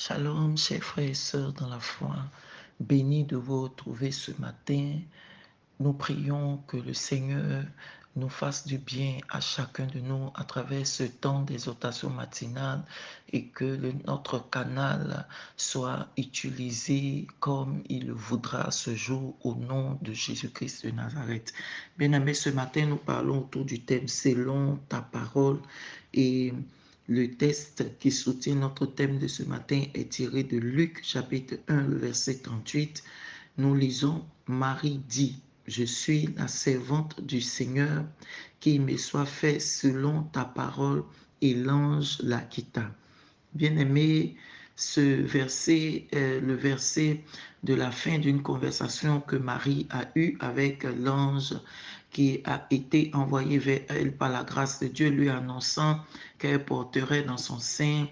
Shalom, chers frères et sœurs dans la foi. Bénis de vous retrouver ce matin. Nous prions que le Seigneur nous fasse du bien à chacun de nous à travers ce temps d'exhortation matinale et que notre canal soit utilisé comme il le voudra ce jour au nom de Jésus-Christ de Nazareth. Bien-aimés, ce matin, nous parlons autour du thème selon ta parole et le texte qui soutient notre thème de ce matin est tiré de Luc chapitre 1, le verset 38. Nous lisons, Marie dit, je suis la servante du Seigneur, qu'il me soit fait selon ta parole, et l'ange la quitta. Bien-aimé, ce verset est le verset de la fin d'une conversation que Marie a eue avec l'ange qui a été envoyé vers elle par la grâce de Dieu, lui annonçant qu'elle porterait dans son sein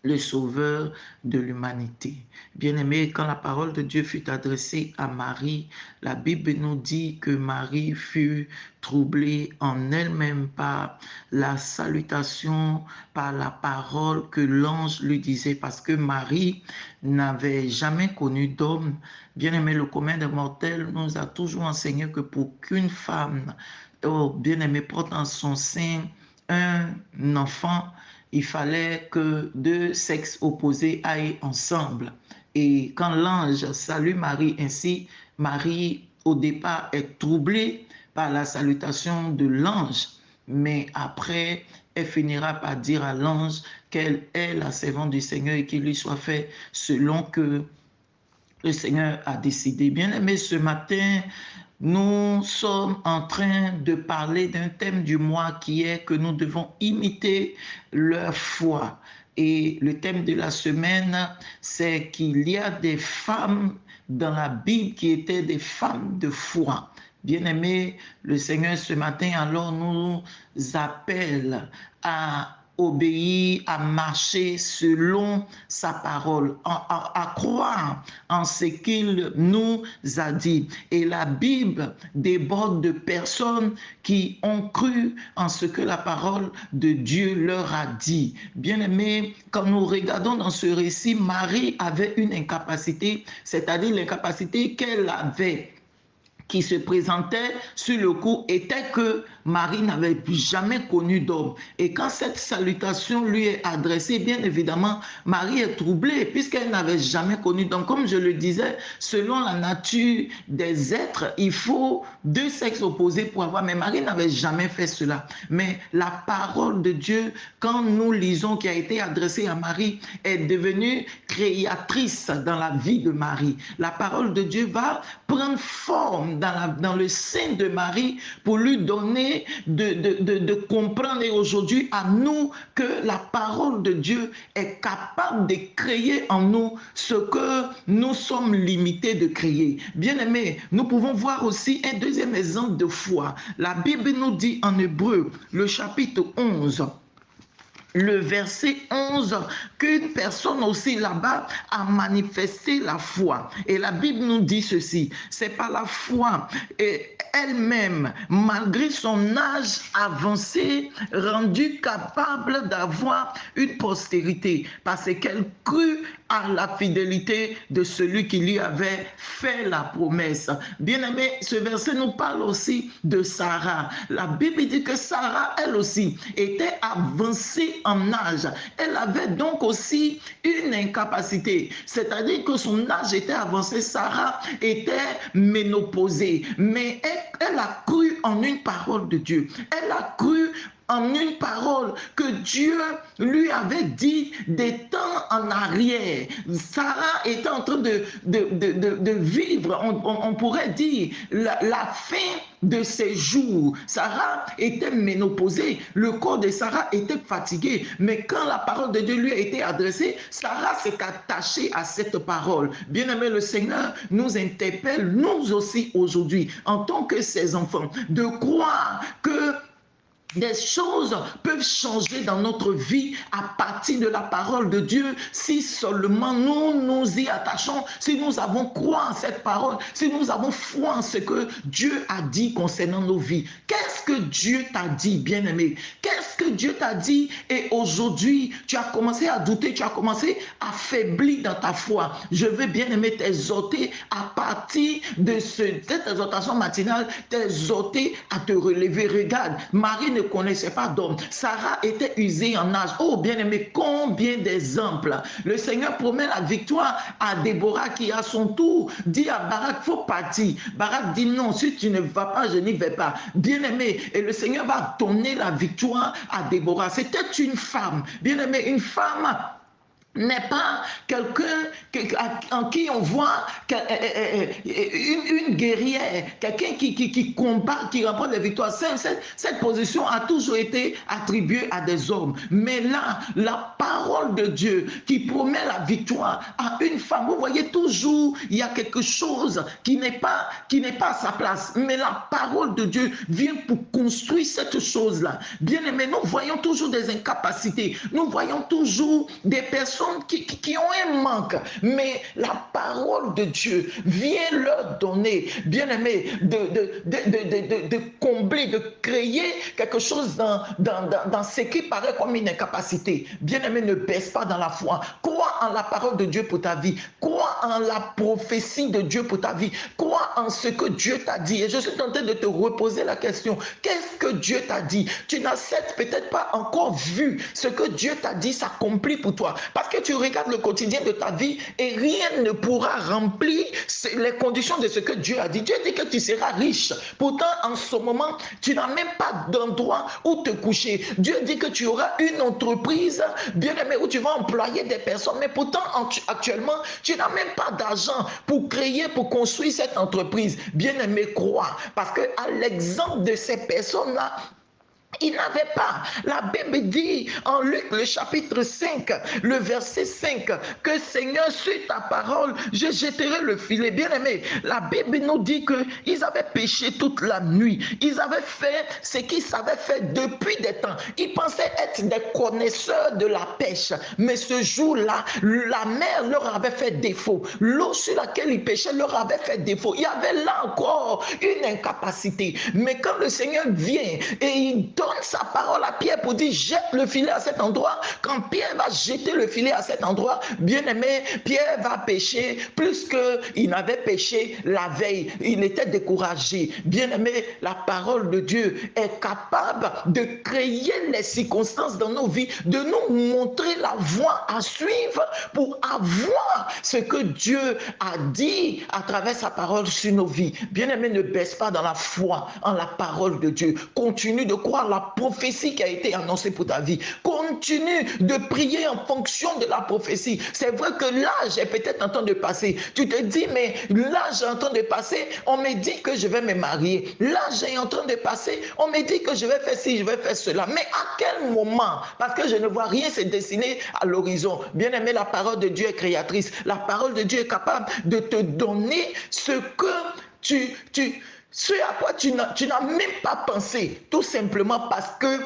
le sauveur de l'humanité. Bien-aimé, quand la parole de Dieu fut adressée à Marie, la Bible nous dit que Marie fut troublée en elle-même par la salutation, par la parole que l'ange lui disait, parce que Marie n'avait jamais connu d'homme. Bien-aimé, le commun des mortels nous a toujours enseigné que pour qu'une femme, oh, bien-aimé, porte en son sein un enfant, il fallait que deux sexes opposés aillent ensemble. Et quand l'ange salue Marie ainsi, Marie, au départ, est troublée par la salutation de l'ange. Mais après, elle finira par dire à l'ange qu'elle est la servante du Seigneur et qu'il lui soit fait selon que le Seigneur a décidé. Bien-aimé, ce matin, nous sommes en train de parler d'un thème du mois qui est que nous devons imiter leur foi. Et le thème de la semaine, c'est qu'il y a des femmes dans la Bible qui étaient des femmes de foi. Bien-aimés, le Seigneur ce matin alors nous appelle à obéir, à marcher selon sa parole, à croire en ce qu'il nous a dit. Et la Bible déborde de personnes qui ont cru en ce que la parole de Dieu leur a dit. Bien-aimés, quand nous regardons dans ce récit, Marie avait une incapacité, c'est-à-dire l'incapacité qu'elle avait qui se présentait sur le coup était que Marie n'avait jamais connu d'homme. Et quand cette salutation lui est adressée, bien évidemment, Marie est troublée puisqu'elle n'avait jamais connu d'homme. Comme je le disais, selon la nature des êtres, il faut deux sexes opposés pour avoir. Mais Marie n'avait jamais fait cela. Mais la parole de Dieu, quand nous lisons qui a été adressée à Marie, est devenue créatrice dans la vie de Marie. La parole de Dieu va prendre forme dans le sein de Marie pour lui donner de comprendre. Et aujourd'hui, à nous, que la parole de Dieu est capable de créer en nous ce que nous sommes limités de créer. Bien aimé, nous pouvons voir aussi un deuxième exemple de foi. La Bible nous dit en Hébreu, le chapitre 11, le verset 11, qu'une personne aussi là-bas a manifesté la foi. Et la Bible nous dit ceci, c'est par la foi elle-même, malgré son âge avancé, rendue capable d'avoir une postérité, parce qu'elle crut à la fidélité de celui qui lui avait fait la promesse. Bien-aimé, ce verset nous parle aussi de Sarah. La Bible dit que Sarah, elle aussi, était avancée en âge. Elle avait donc aussi une incapacité, c'est-à-dire que son âge était avancé. Sarah était ménopausée, mais elle a cru en une parole de Dieu. Elle a cru en une parole que Dieu lui avait dit des temps en arrière. Sarah était en train de vivre, on pourrait dire, la fin de ses jours. Sarah était ménopausée, le corps de Sarah était fatigué, mais quand la parole de Dieu lui a été adressée, Sarah s'est attachée à cette parole. Bien-aimé, le Seigneur nous interpelle, nous aussi aujourd'hui, en tant que ses enfants, de croire que Des choses peuvent changer dans notre vie à partir de la parole de Dieu si seulement nous nous y attachons, si nous avons croix en cette parole, si nous avons foi en ce que Dieu a dit concernant nos vies. Qu'est-ce que Dieu t'a dit, bien-aimé? Qu'est-ce que Dieu t'a dit? Et aujourd'hui, tu as commencé à douter, tu as commencé à faiblir dans ta foi. Je veux, bien-aimé, t'exhorter à partir de cette exhortation matinale, t'exhorter à te relever. Regarde, Marie ne connaissait pas d'homme. Sarah était usée en âge. Oh, bien-aimé, combien d'exemples. Le Seigneur promet la victoire à Déborah qui, à son tour, dit à Barak, il faut partir. Barak dit non, si tu ne vas pas, je n'y vais pas. Bien-aimé, et le Seigneur va donner la victoire à Déborah. C'était une femme. Bien-aimé, une femme n'est pas quelqu'un en qui on voit une guerrière, quelqu'un qui combat, qui remporte des victoires. Cette position a toujours été attribuée à des hommes. Mais là, la parole de Dieu qui promet la victoire à une femme, vous voyez toujours, il y a quelque chose qui n'est pas à sa place. Mais la parole de Dieu vient pour construire cette chose-là. Bien aimé, nous voyons toujours des incapacités. Nous voyons toujours des personnes qui ont un manque, mais la parole de Dieu vient leur donner, bien aimé, de combler, de créer quelque chose dans ce qui paraît comme une incapacité. Bien aimé, ne baisse pas dans la foi. Crois en la parole de Dieu pour ta vie. Crois en la prophétie de Dieu pour ta vie. Crois en ce que Dieu t'a dit. Et je suis en train de te reposer la question. Qu'est-ce que Dieu t'a dit? Tu n'as peut-être pas encore vu ce que Dieu t'a dit s'accomplir pour toi. Parce que tu regardes le quotidien de ta vie et rien ne pourra remplir les conditions de ce que Dieu a dit. Dieu dit que tu seras riche. Pourtant, en ce moment, tu n'as même pas d'endroit où te coucher. Dieu dit que tu auras une entreprise, bien aimé, où tu vas employer des personnes. Mais pourtant, actuellement, tu n'as même pas d'argent pour créer, pour construire cette entreprise. Bien aimé, crois. Parce que à l'exemple de ces personnes-là, il n'avait pas. La Bible dit en Luc le chapitre 5, le verset 5, que Seigneur, sur ta parole, je jetterai le filet. Bien aimé, la Bible nous dit qu'ils avaient péché toute la nuit. Ils avaient fait ce qu'ils savaient faire depuis des temps. Ils pensaient être des connaisseurs de la pêche. Mais ce jour-là, la mer leur avait fait défaut. L'eau sur laquelle ils pêchaient leur avait fait défaut. Il y avait là encore une incapacité. Mais quand le Seigneur vient et il donne sa parole à Pierre pour dire jette le filet à cet endroit, quand Pierre va jeter le filet à cet endroit, bien aimé, Pierre va pêcher plus qu'il n'avait pêché la veille. Il était découragé. Bien aimé, la parole de Dieu est capable de créer les circonstances dans nos vies, de nous montrer la voie à suivre pour avoir ce que Dieu a dit à travers sa parole sur nos vies. Bien aimé, ne baisse pas dans la foi en la parole de Dieu. Continue de croire la prophétie qui a été annoncée pour ta vie. Continue de prier en fonction de la prophétie. C'est vrai que l'âge est peut-être en train de passer. Tu te dis, mais l'âge est en train de passer. On me dit que je vais me marier. L'âge est en train de passer. On me dit que je vais faire ci, je vais faire cela. Mais à quel moment? Parce que je ne vois rien se dessiner à l'horizon. Bien aimé, la parole de Dieu est créatrice. La parole de Dieu est capable de te donner ce que ce à quoi tu n'as même pas pensé, tout simplement parce que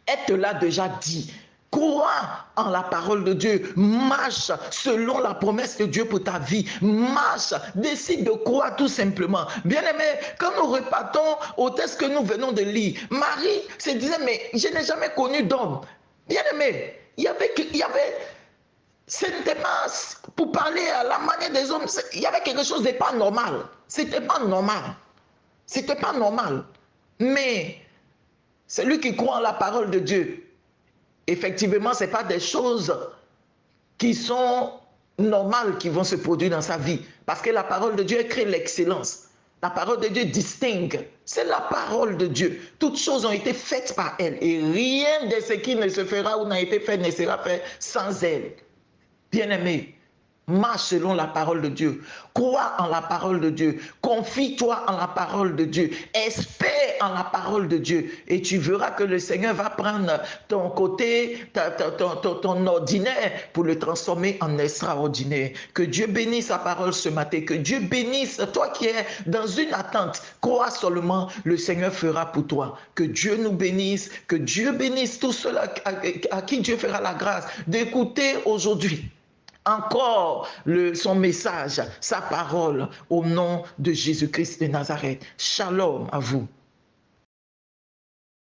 elle te l'a déjà dit. Crois en la parole de Dieu, marche selon la promesse de Dieu pour ta vie, marche, décide de croire tout simplement. Bien aimé, quand nous repartons au texte que nous venons de lire, Marie se disait, mais je n'ai jamais connu d'homme. Bien aimé, il y avait ce n'était pas, pour parler à la manière des hommes, il y avait quelque chose de pas normal. C'était pas normal. C'était pas normal. Mais celui qui croit en la parole de Dieu, effectivement, ce n'est pas des choses qui sont normales qui vont se produire dans sa vie. Parce que la parole de Dieu crée l'excellence. La parole de Dieu distingue. C'est la parole de Dieu. Toutes choses ont été faites par elle. Et rien de ce qui ne se fera ou n'a été fait ne sera fait sans elle. Bien-aimé, Marche selon la parole de Dieu. Crois en la parole de Dieu. Confie-toi en la parole de Dieu. Espère en la parole de Dieu. Et tu verras que le Seigneur va prendre ton côté, ton ordinaire pour le transformer en extraordinaire. Que Dieu bénisse sa parole ce matin. Que Dieu bénisse toi qui es dans une attente. Crois seulement, le Seigneur fera pour toi. Que Dieu nous bénisse. Que Dieu bénisse tous ceux à qui Dieu fera la grâce d'écouter aujourd'hui encore son message, sa parole, au nom de Jésus-Christ de Nazareth. Shalom à vous.